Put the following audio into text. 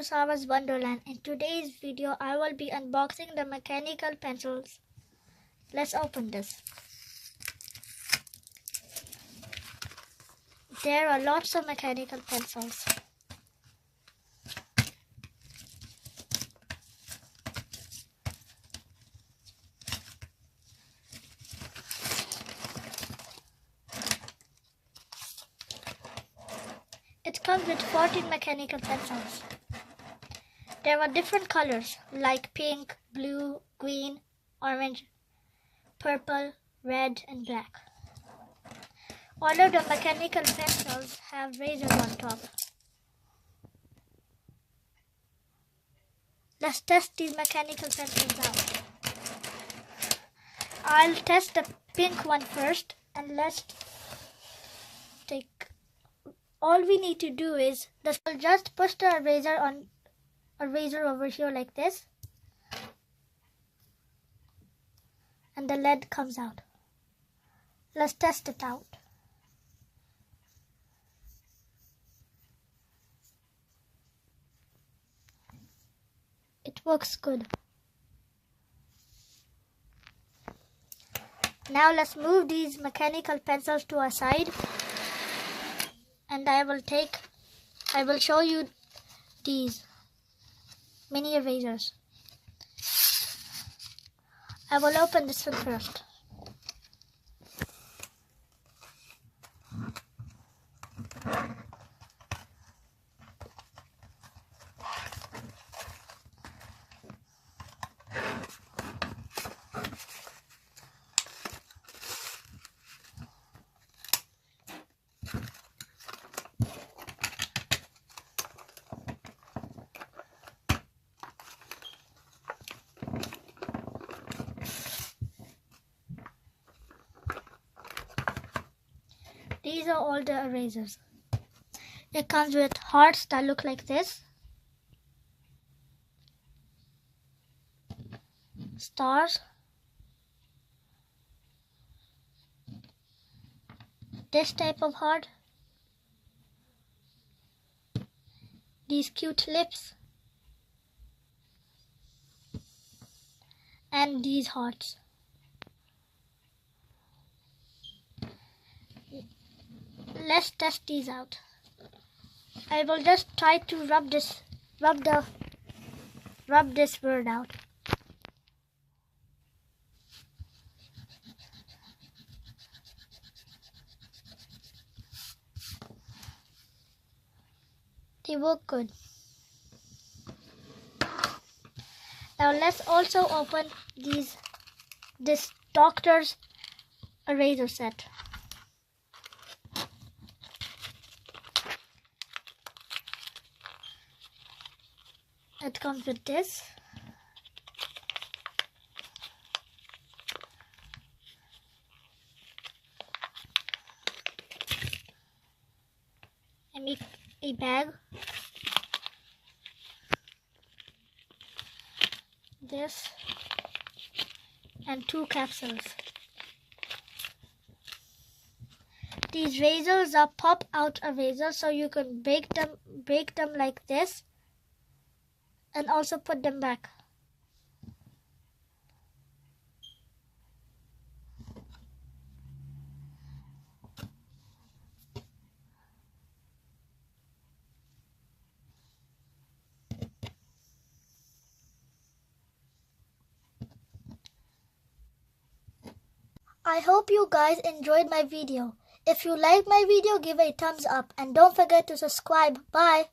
Sara's Wonderland. In today's video, I will be unboxing the mechanical pencils. Let's open this. There are lots of mechanical pencils. It comes with 14 mechanical pencils. There are different colors like pink, blue, green, orange, purple, red, and black. All of the mechanical pencils have razors on top. Let's test these mechanical pencils out. I'll test the pink one first, and let's take. All we need to do is just push the eraser on a razor over here like this, and the lead comes out. Let's test it out. It works good. Now let's move these mechanical pencils to our side, and I will show you these mini erasers. I will open this one first. These are all the erasers. It comes with hearts that look like this, stars, this type of heart, these cute lips, and these hearts. Let's test these out. I will just try to rub this word out. They work good. Now let's also open this doctor's eraser set. It comes with this. I make a bag. This and 2 capsules. These razors are pop-out erasers, so you can break them like this, and also put them back. I hope you guys enjoyed my video. If you like my video, give a thumbs up and don't forget to subscribe. Bye.